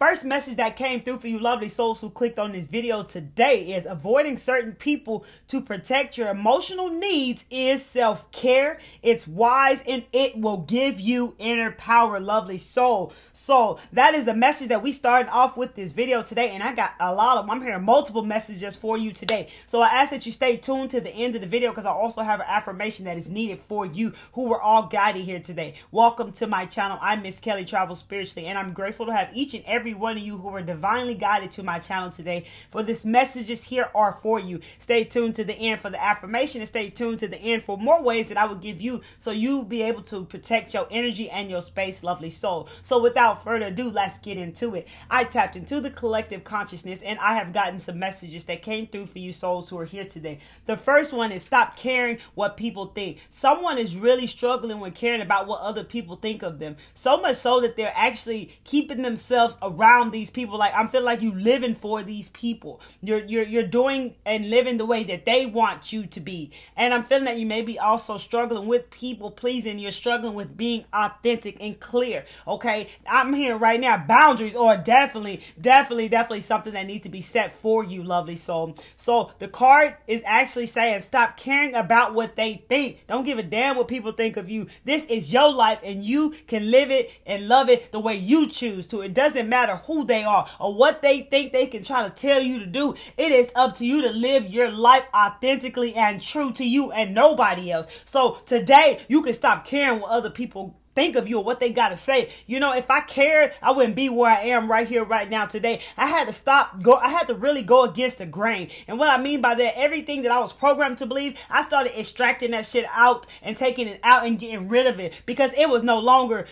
first message that came through for you lovely souls who clicked on this video today is avoiding certain people to protect your emotional needs is self-care. It's wise and it will give you inner power, lovely soul. So that is the message that we started off with this video today. And I got a lot of them. I'm hearing multiple messages for you today. So I ask that you stay tuned to the end of the video because I also have an affirmation that is needed for you who were all guided here today. Welcome to my channel. I'm Miss Kelly Travel Spiritually, and I'm grateful to have each and every one of you who were divinely guided to my channel today. For this messages here are for you. Stay tuned to the end for the affirmation and stay tuned to the end for more ways that I will give you so you'll be able to protect your energy and your space, lovely soul. So without further ado, let's get into it. I tapped into the collective consciousness and I have gotten some messages that came through for you souls who are here today. The first one is stop caring what people think. Someone is really struggling with caring about what other people think of them. So much so that they're actually keeping themselves around these people. Like, I'm feeling like you living for these people. You're doing and living the way that they want you to be. And I'm feeling that you may be also struggling with people pleasing. You're struggling with being authentic and clear. Okay, I'm hearing right now boundaries are definitely something that needs to be set for you, lovely soul. So the card is actually saying stop caring about what they think. Don't give a damn what people think of you. This is your life and you can live it and love it the way you choose to. It doesn't matter who they are or what they think they can try to tell you to do. It is up to you to live your life authentically and true to you and nobody else. So today you can stop caring what other people think of you or what they got to say. You know, if I cared, I wouldn't be where I am right here, right now, today. I had to really go against the grain. And what I mean by that, everything that I was programmed to believe, I started extracting that shit out and taking it out and getting rid of it because it was no longer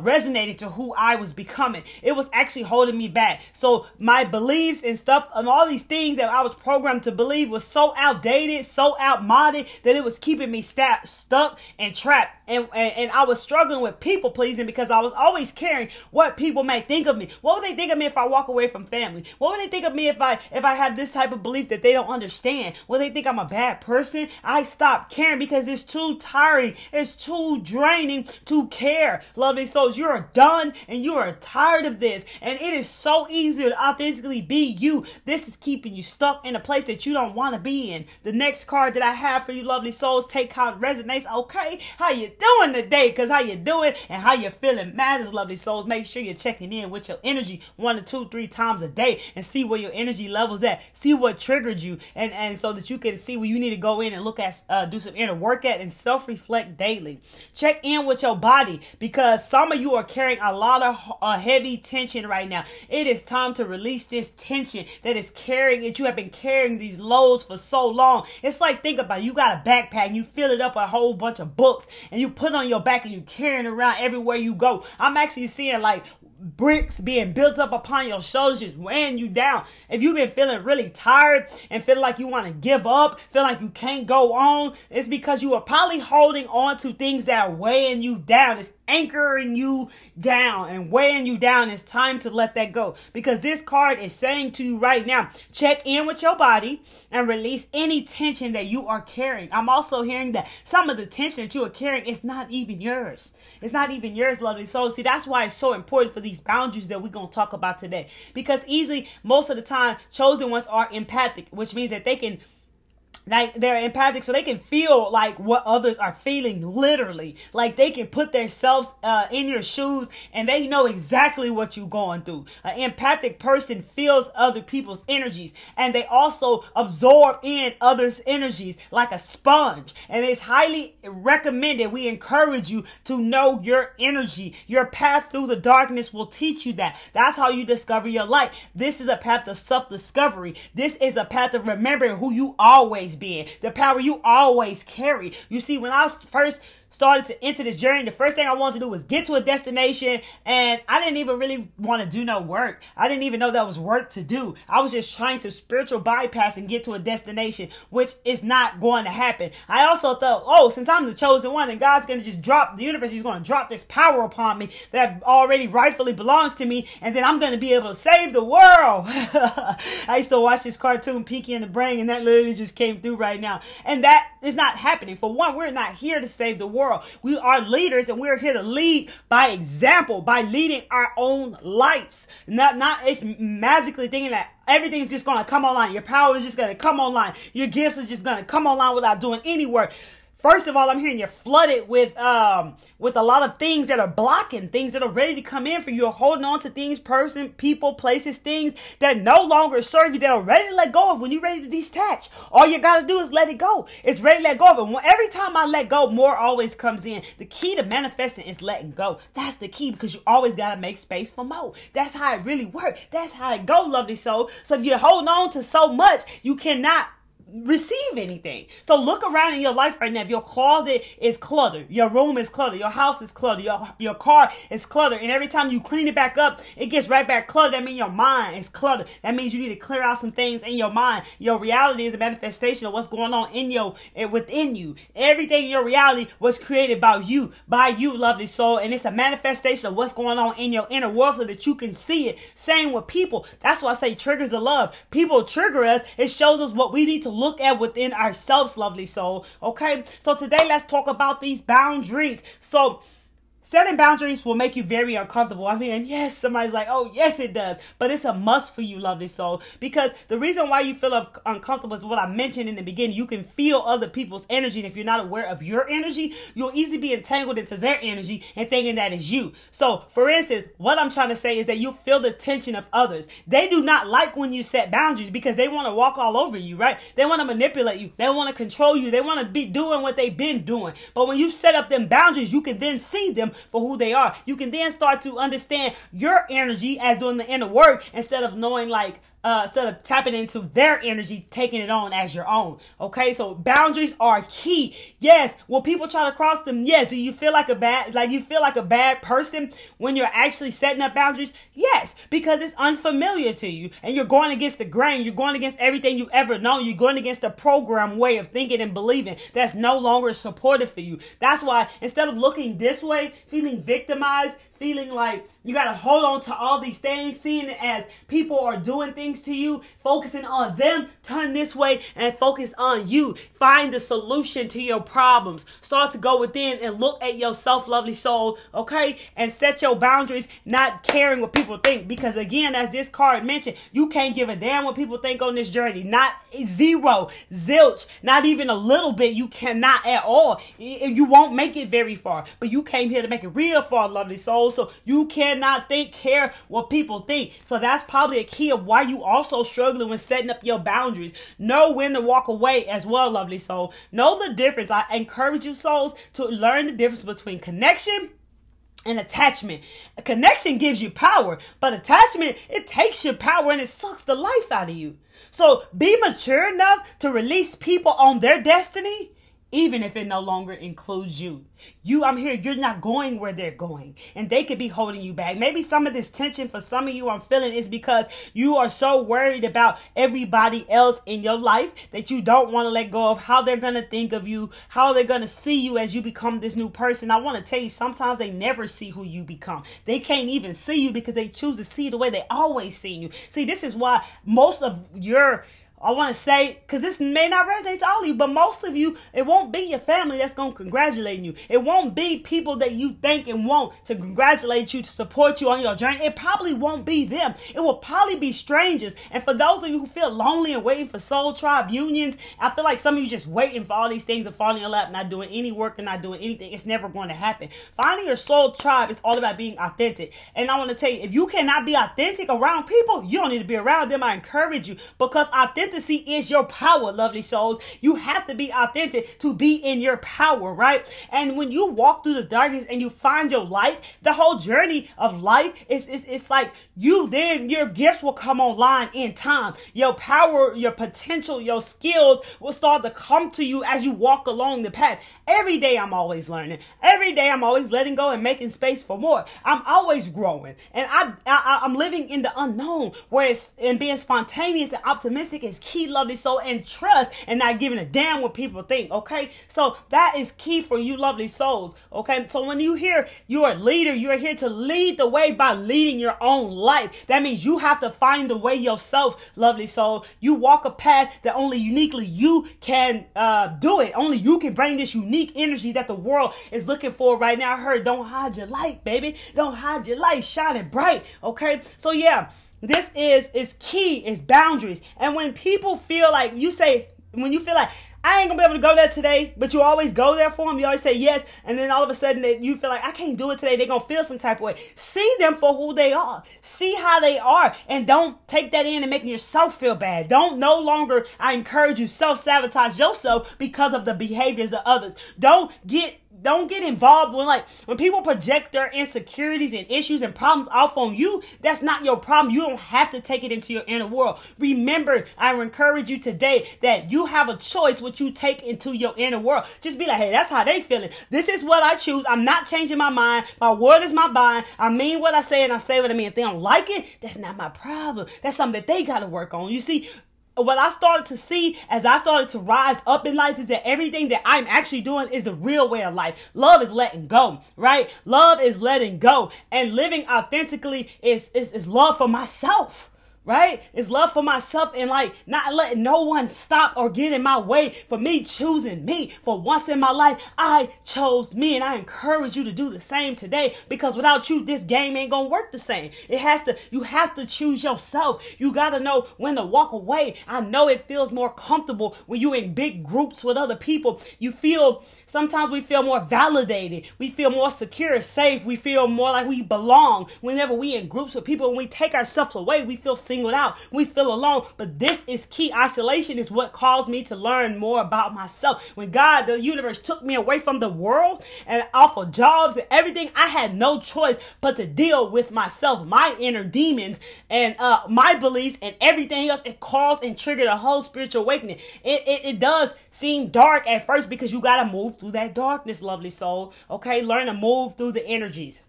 resonating to who I was becoming. It was actually holding me back. So my beliefs and stuff and all these things that I was programmed to believe was so outdated, so outmoded that it was keeping me stuck and trapped. And I was struggling with people pleasing because I was always caring what people may think of me. What would they think of me if I walk away from family? What would they think of me if I have this type of belief that they don't understand? Will they think I'm a bad person? I stopped caring because it's too tiring. It's too draining to care. Lovely souls, you are done and you are tired of this. And it is so easy to authentically be you. This is keeping you stuck in a place that you don't want to be in. The next card that I have for you, lovely souls, take how it resonates. Okay, how you doing today? Because how you doing and how you're feeling matters, lovely souls. Make sure you're checking in with your energy 1 to 2, 3 times a day and see where your energy level's at. See what triggered you and so that you can see where you need to go in and look at, do some inner work at and self-reflect daily. Check in with your body because some of you are carrying a lot of heavy tension right now. It is time to release this tension that is carrying it. You have been carrying these loads for so long. It's like, think about it. You got a backpack and you fill it up with a whole bunch of books and you put it on your back and you carrying around everywhere you go. I'm actually seeing like bricks being built up upon your shoulders, just weighing you down. If you've been feeling really tired and feeling like you want to give up, feeling like you can't go on, it's because you are probably holding on to things that are weighing you down. It's anchoring you down and weighing you down. It's time to let that go because this card is saying to you right now, check in with your body and release any tension that you are carrying. I'm also hearing that some of the tension that you are carrying is not even yours. It's not even yours, lovely soul. See, that's why it's so important for these boundaries that we're going to talk about today. Because most of the time, chosen ones are empathic, which means that they can they're empathic, so they can feel like what others are feeling, literally. Like they can put themselves in your shoes and they know exactly what you're going through. An empathic person feels other people's energies and they also absorb in others' energies like a sponge. And it's highly recommended, we encourage you to know your energy. Your path through the darkness will teach you that. That's how you discover your light. This is a path of self-discovery. This is a path of remembering who you always being, the power you always carry. You see, when I first started to enter this journey, the first thing I wanted to do was get to a destination, and I didn't even really want to do no work. I didn't even know that was work to do. I was just trying to spiritual bypass and get to a destination, which is not going to happen. I also thought, oh, since I'm the chosen one, and God's going to just drop, the universe is going to drop this power upon me that already rightfully belongs to me, and then I'm going to be able to save the world. I used to watch this cartoon, Pinky and the Brain, and that literally just came through right now. And that is not happening. For one, we're not here to save the world. world. We are leaders, and we're here to lead by example, by leading our own lives. Not it's magically thinking that everything's just going to come online. Your power is just going to come online. Your gifts are just going to come online without doing any work. First of all, I'm hearing you're flooded with a lot of things that are blocking, things that are ready to come in for you. You're holding on to things, people, places, things that no longer serve you, that are ready to let go of when you're ready to detach. All you got to do is let it go. It's ready to let go of it. Every time I let go, more always comes in. The key to manifesting is letting go. That's the key, because you always got to make space for more. That's how it really works. That's how it go, lovely soul. So if you're holding on to so much, you cannot receive anything. So look around in your life right now. If your closet is cluttered, your room is cluttered, your house is cluttered, your car is cluttered, and every time you clean it back up, it gets right back cluttered. That means your mind is cluttered. That means you need to clear out some things in your mind. Your reality is a manifestation of what's going on within you. Everything in your reality was created by you, lovely soul, and it's a manifestation of what's going on in your inner world so that you can see it. Same with people. That's why I say triggers of love. People trigger us. It shows us what we need to look at within ourselves, lovely soul. Okay, so today let's talk about these boundaries. So setting boundaries will make you very uncomfortable. I mean, yes, somebody's like, oh, yes, it does. But it's a must for you, lovely soul. Because the reason why you feel uncomfortable is what I mentioned in the beginning. You can feel other people's energy. And if you're not aware of your energy, you'll easily be entangled into their energy and thinking that is you. So, for instance, what I'm trying to say is that you feel the tension of others. They do not like when you set boundaries because they want to walk all over you, right? They want to manipulate you. They want to control you. They want to be doing what they've been doing. But when you set up them boundaries, you can then see them for who they are. You can then start to understand your energy as doing the inner work instead of knowing instead of tapping into their energy, taking it on as your own. Okay, so boundaries are key. Yes, will people try to cross them? Yes. Do you feel like a bad person when you're actually setting up boundaries? Yes, because it's unfamiliar to you and you're going against the grain. You're going against everything you've ever known. You're going against the program way of thinking and believing that's no longer supportive for you. That's why instead of looking this way, feeling victimized, feeling like you got to hold on to all these things, seeing it as people are doing things to you, focusing on them, turn this way and focus on you. Find the solution to your problems. Start to go within and look at yourself, lovely soul, okay? And set your boundaries, not caring what people think. Because again, as this card mentioned, you can't give a damn what people think on this journey. Not zero, zilch, not even a little bit. You cannot at all. You won't make it very far. But you came here to make it real far, lovely soul. So you cannot care what people think. So that's probably a key of why you also struggling with setting up your boundaries. Know when to walk away as well, lovely soul. Know the difference. I encourage you, souls, to learn the difference between connection and attachment. A connection gives you power, but attachment, it takes your power and it sucks the life out of you. So be mature enough to release people on their destiny, even if it no longer includes you. I'm here, you're not going where they're going. And they could be holding you back. Maybe some of this tension for some of you I'm feeling is because you are so worried about everybody else in your life that you don't want to let go of how they're going to think of you, how they're going to see you as you become this new person. I want to tell you, sometimes they never see who you become. They can't even see you because they choose to see the way they always seen you. See, this is why most of I want to say, because this may not resonate to all of you, but most of you, it won't be your family that's going to congratulate you. It won't be people that you think and want to congratulate you, to support you on your journey. It probably won't be them. It will probably be strangers. And for those of you who feel lonely and waiting for soul tribe unions, I feel like some of you just waiting for all these things to fall in your lap, not doing any work and not doing anything. It's never going to happen. Finding your soul tribe is all about being authentic. And I want to tell you, if you cannot be authentic around people, you don't need to be around them. I encourage you, because authenticity is your power, lovely souls. You have to be authentic to be in your power, right? And when you walk through the darkness and you find your light, the whole journey of life it's like then your gifts will come online in time. Your power, your potential, your skills will start to come to you as you walk along the path. Every day I'm always learning. Every day I'm always letting go and making space for more. I'm always growing. And I'm living in the unknown, and being spontaneous and optimistic is is key, lovely soul, and trust and not giving a damn what people think. Okay. So that is key for you, lovely souls. Okay. So when you hear you're a leader, you're here to lead the way by leading your own life. That means you have to find the way yourself, lovely soul. You walk a path that only uniquely you can do it. Only you can bring this unique energy that the world is looking for right now. I heard, don't hide your light, baby. Don't hide your light, shining bright. Okay. So yeah, this is key, is boundaries. And when people feel like when you feel like, I ain't gonna be able to go there today, but you always go there for them. You always say yes. And then all of a sudden that you feel like, I can't do it today. They're gonna feel some type of way. See them for who they are. See how they are. And don't take that in and making yourself feel bad. No longer, I encourage you, self-sabotage yourself because of the behaviors of others. Don't get involved when people project their insecurities and issues and problems off on you. That's not your problem. You don't have to take it into your inner world. Remember, I encourage you today that you have a choice what you take into your inner world. Just be like, hey, that's how they feeling. This is what I choose. I'm not changing my mind. My word is my bond. I mean what I say and I say what I mean. If they don't like it, that's not my problem. That's something that they got to work on. You see, what I started to see as I started to rise up in life is that everything that I'm actually doing is the real way of life. Love is letting go, right? Love is letting go. And living authentically is love for myself. Right? It's love for myself and not letting no one stop or get in my way for me choosing me. For once in my life, I chose me, and I encourage you to do the same today, because without you, this game ain't gonna work the same. You have to choose yourself. You gotta know when to walk away. I know it feels more comfortable when you're in big groups with other people. Sometimes we feel more validated. We feel more secure, safe. We feel more like we belong. Whenever we in groups with people, when we take ourselves away, we feel singled out. We feel alone. But this is key. Isolation is what caused me to learn more about myself. When God, the universe, took me away from the world and off of jobs and everything, I had no choice but to deal with myself, my inner demons, and my beliefs and everything else. It caused and triggered a whole spiritual awakening. It does seem dark at first because you got to move through that darkness, lovely soul. Okay? Learn to move through the energies.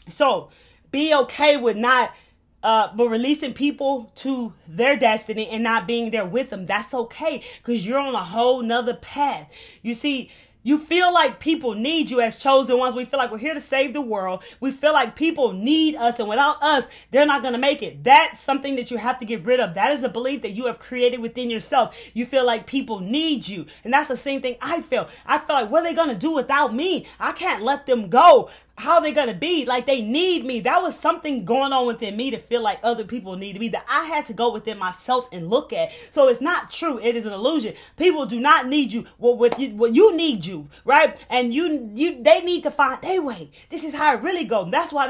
So be okay with but releasing people to their destiny and not being there with them. That's okay, because you're on a whole nother path. You see, you feel like people need you as chosen ones. We feel like we're here to save the world. We feel like people need us, and without us, they're not going to make it. That's something that you have to get rid of. That is a belief that you have created within yourself. You feel like people need you. And that's the same thing I feel. I feel like, what are they going to do without me? I can't let them go. How are they going to be? Like, they need me. That was something going on within me to feel like other people needed me, that I had to go within myself and look at. So it's not true. It is an illusion. People do not need you. You need you, right? And they need to find their way. This is how it really goes. That's why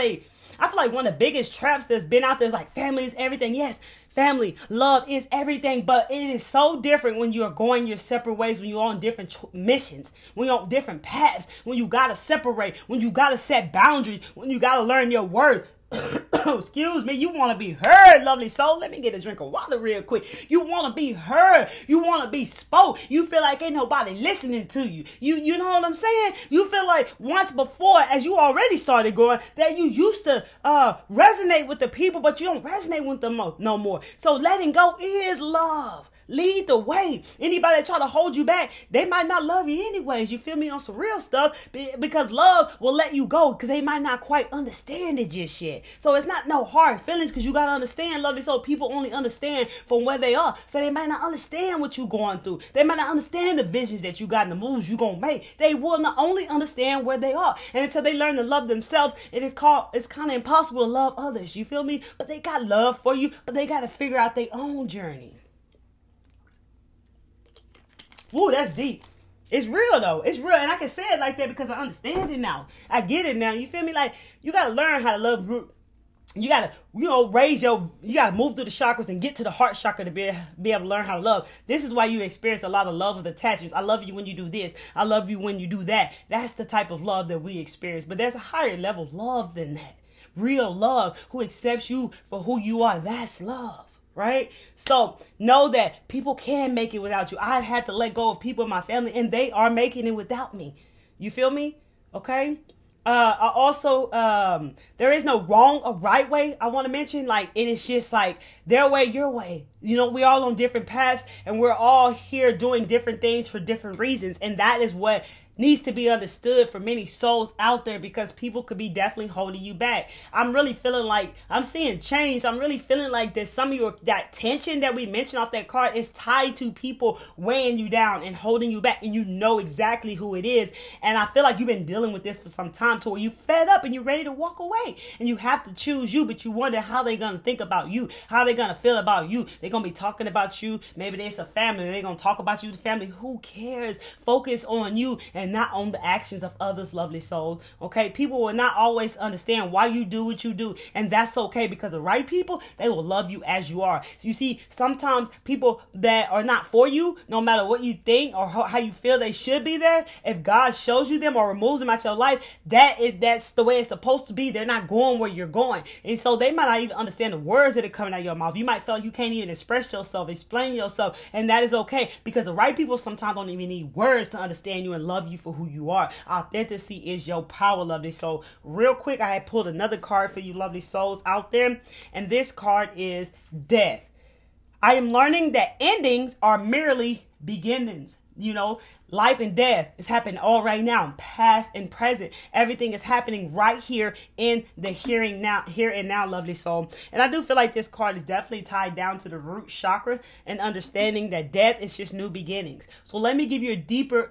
I feel like one of the biggest traps that's been out there is like, family is everything. Yes, family, love is everything, but it is so different when you are going your separate ways, when you're on different missions, when you're on different paths, when you got to separate, when you got to set boundaries, when you got to learn your word. Excuse me, you want to be heard, lovely soul. Let me get a drink of water real quick. You want to be heard. You want to be spoke. You feel like ain't nobody listening to you. You know what I'm saying? You feel like once before, as you already started going, that you used to resonate with the people, but you don't resonate with them no more. So letting go is love. Lead the way. Anybody that try to hold you back, they might not love you anyways. You feel me? On some real stuff, because love will let you go because they might not quite understand it just yet. So it's not no hard feelings, because you got to understand, lovely soul, people only understand from where they are. So they might not understand what you're going through. They might not understand the visions that you got and the moves you're going to make. They will not only understand where they are. And until they learn to love themselves, it's kind of impossible to love others. You feel me? But they got love for you, but they got to figure out their own journey. Woo, that's deep. It's real, though. It's real. And I can say it like that because I understand it now. I get it now. You feel me? Like, you got to learn how to love. You got to, you got to move through the chakras and get to the heart chakra to be able to learn how to love. This is why you experience a lot of love with attachments. I love you when you do this. I love you when you do that. That's the type of love that we experience. But there's a higher level of love than that. Real love, who accepts you for who you are. That's love. Right? So know that people can make it without you. I've had to let go of people in my family, and they are making it without me. You feel me? Okay? I also, there is no wrong or right way. I want to mention, like, it is just like their way, your way. You know, we're all on different paths, and we're all here doing different things for different reasons. And that is what needs to be understood for many souls out there, because people could be definitely holding you back. I'm really feeling like I'm seeing change. I'm really feeling like there's some of your, that tension that we mentioned off that card is tied to people weighing you down and holding you back, and you know exactly who it is. And I feel like you've been dealing with this for some time, to where you fed up and you're ready to walk away, and you have to choose you, but you wonder how they're going to think about you, how they're going to feel about you. They're going to be talking about you. Maybe there's a family, they're going to talk about you, the family. Who cares? Focus on you and not on the actions of others, lovely soul. Okay, people will not always understand why you do what you do, and that's okay, because the right people, they will love you as you are. So you see, sometimes people that are not for you, no matter what you think or how you feel they should be there, if God shows you them or removes them out your life, that's the way it's supposed to be. They're not going where you're going, and so they might not even understand the words that are coming out of your mouth. You might feel like you can't even express yourself, explain yourself, and that is okay, because the right people sometimes don't even need words to understand you and love you for who you are. Authenticity is your power, lovely soul. Real quick, I had pulled another card for you lovely souls out there, and this card is Death. I am learning that endings are merely beginnings. You know, life and death is happening all right now, past and present. Everything is happening right here in the here and now, lovely soul. And I do feel like this card is definitely tied down to the root chakra and understanding that death is just new beginnings. So let me give you a deeper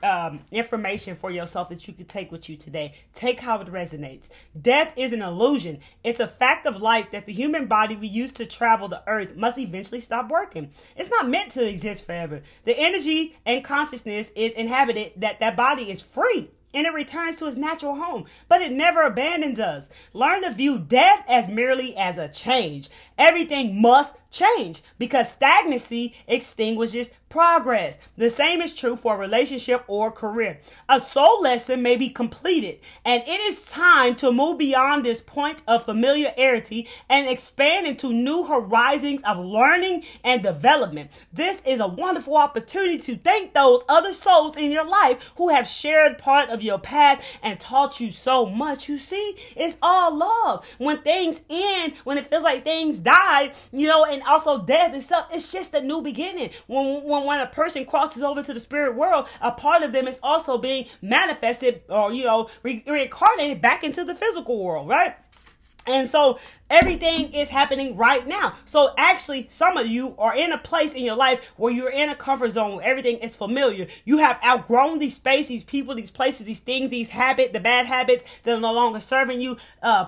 information for yourself that you can take with you today. Take how it resonates. Death is an illusion. It's a fact of life that the human body we use to travel the earth must eventually stop working. It's not meant to exist forever. The energy and consciousness is inhabited, that body is free, and it returns to its natural home, but it never abandons us. Learn to view death as merely as a change. Everything must change, because stagnancy extinguishes progress. The same is true for a relationship or career. A soul lesson may be completed, and it is time to move beyond this point of familiarity and expand into new horizons of learning and development. This is a wonderful opportunity to thank those other souls in your life who have shared part of your path and taught you so much. You see, it's all love. When things end, when it feels like things die, you know, and also death itself, it's just a new beginning. When a person crosses over to the spirit world, a part of them is also being manifested, or, you know, reincarnated back into the physical world, right? And so everything is happening right now. So actually, some of you are in a place in your life where you're in a comfort zone where everything is familiar. You have outgrown these spaces, these people, these places, these things, these habits, the bad habits that are no longer serving you,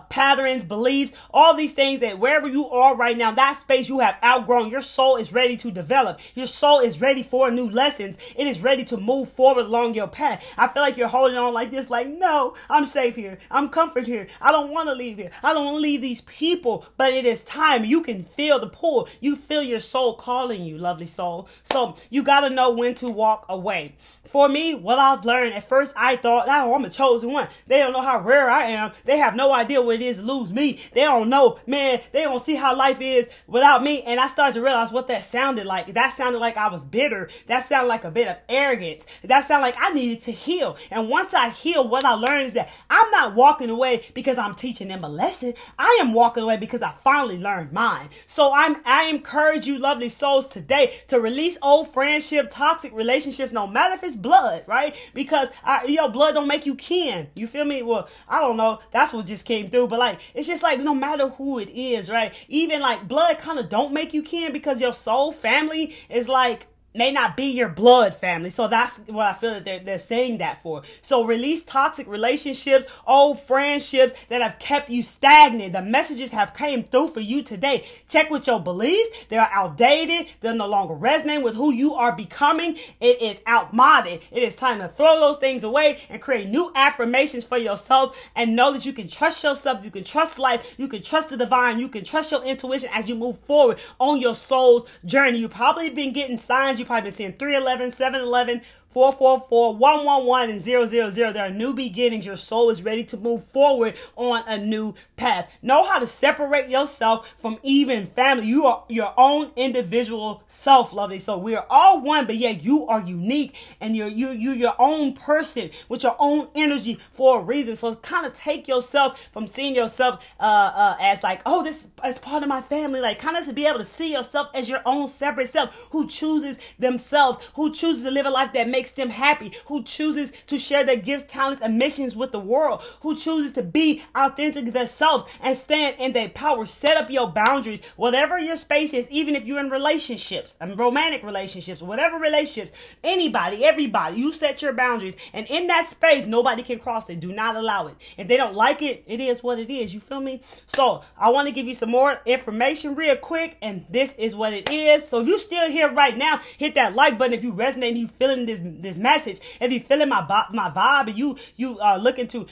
patterns, beliefs, all these things that wherever you are right now, that space you have outgrown. Your soul is ready to develop. Your soul is ready for new lessons. It is ready to move forward along your path. I feel like you're holding on like this, like, no, I'm safe here. I'm comfort here. I don't want to leave here. I don't want to leave these people, but it is time. You can feel the pull. You feel your soul calling you, lovely soul. So you got to know when to walk away. For me, what I've learned, at first I thought, oh, I'm a chosen one. They don't know how rare I am. They have no idea what it is to lose me. They don't know, man. They don't see how life is without me. And I started to realize what that sounded like. That sounded like I was bitter. That sounded like a bit of arrogance. That sounded like I needed to heal. And once I heal, what I learned is that I'm not walking away because I'm teaching them a lesson. I am walking away because I finally learned mine. So I encourage you, lovely souls, today to release old friendship, toxic relationships, no matter if it's blood, right? Because blood don't make you kin. You feel me? Well, I don't know. That's what just came through. But like, it's just like, no matter who it is, right? Even like blood kind of don't make you kin, because your soul family is like, may not be your blood family. So that's what I feel that they're saying that for. So release toxic relationships, old friendships that have kept you stagnant. The messages have came through for you today. Check with your beliefs. They're outdated. They're no longer resonating with who you are becoming. It is outmoded. It is time to throw those things away and create new affirmations for yourself, and know that you can trust yourself. You can trust life. You can trust the divine. You can trust your intuition as you move forward on your soul's journey. You've probably been getting signs. You've probably been seeing 311, 711, 444-111 and 000. There are new beginnings. Your soul is ready to move forward on a new path. Know how to separate yourself from even family. You are your own individual self, lovely. So we are all one, but yet you are unique, and you're your own person with your own energy for a reason. So kind of take yourself from seeing yourself as like, oh, this is part of my family. Like, kind of to be able to see yourself as your own separate self who chooses themselves, who chooses to live a life that makes them happy, who chooses to share their gifts, talents, and missions with the world, who chooses to be authentic themselves and stand in their power. Set up your boundaries, whatever your space is, even if you're in relationships, romantic relationships, whatever relationships, anybody, everybody, you set your boundaries, and in that space, nobody can cross it. Do not allow it. If they don't like it, it is what it is. You feel me? So I want to give you some more information real quick, and this is what it is. So if you're still here right now, hit that like button if you resonate and you feeling this message. If you feeling my vibe, and you are looking to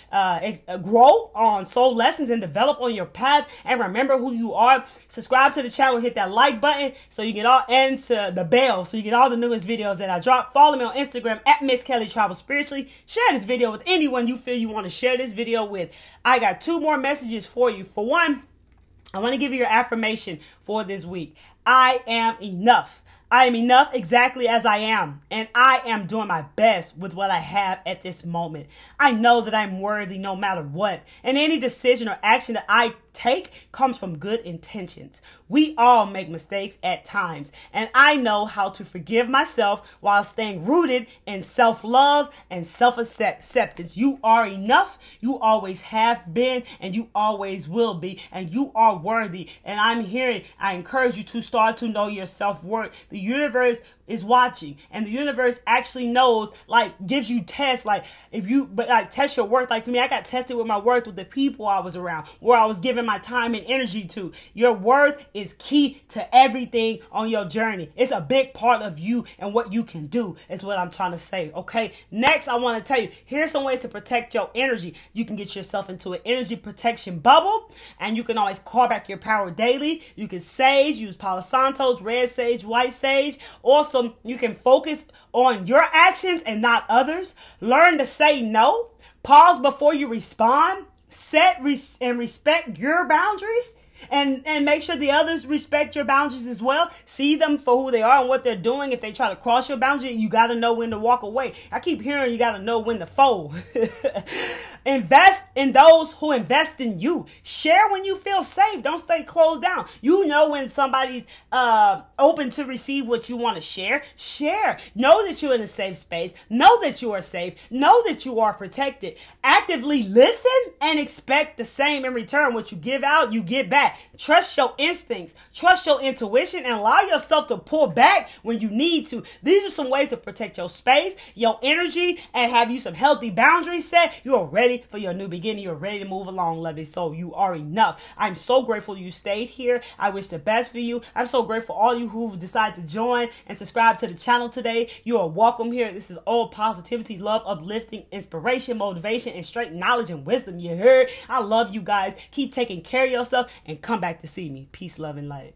grow on soul lessons and develop on your path and remember who you are, subscribe to the channel, hit that like button so you get all, and to the bell so you get all the newest videos that I drop. Follow me on Instagram at Miss Kelly Travel Spiritually. Share this video with anyone you feel you want to share this video with. I got 2 more messages for you. For one, I want to give you your affirmation for this week. I am enough. I am enough exactly as I am, and I am doing my best with what I have at this moment. I know that I'm worthy no matter what, and any decision or action that I take comes from good intentions. We all make mistakes at times, and I know how to forgive myself while staying rooted in self-love and self-acceptance. You are enough. You always have been, and you always will be, and you are worthy. And I encourage you to start to know your self-worth. The universe is watching, and the universe actually knows, like, gives you tests, like, test your worth. Like, for me, I got tested with my worth with the people I was around, where I was giving my time and energy to. Your worth is key to everything on your journey. It's a big part of you and what you can do, is what I'm trying to say. Okay, next I want to tell you, here's some ways to protect your energy. You can get yourself into an energy protection bubble, and you can always call back your power daily. You can sage, use Palo Santos, red sage, white sage. Also, you can focus on your actions and not others. Learn to say no. Pause before you respond. Set and respect your boundaries. And make sure the others respect your boundaries as well. See them for who they are and what they're doing. If they try to cross your boundary, you got to know when to walk away. I keep hearing you got to know when to fold. Invest in those who invest in you. Share when you feel safe. Don't stay closed down. You know when somebody's open to receive what you want to share. Share. Know that you're in a safe space. Know that you are safe. Know that you are protected. Actively listen and expect the same in return. What you give out, you get back. Trust your instincts, trust your intuition, and allow yourself to pull back when you need to. These are some ways to protect your space, your energy, and have you some healthy boundaries set. You are ready for your new beginning. You're ready to move along, lovely soul. You are enough. I'm so grateful you stayed here. I wish the best for you. I'm so grateful for all you who decided to join and subscribe to the channel today. You are welcome here. This is all positivity, love, uplifting, inspiration, motivation, and straight knowledge and wisdom. You heard? I love you guys. Keep taking care of yourself and come back to see me. Peace, love, and light.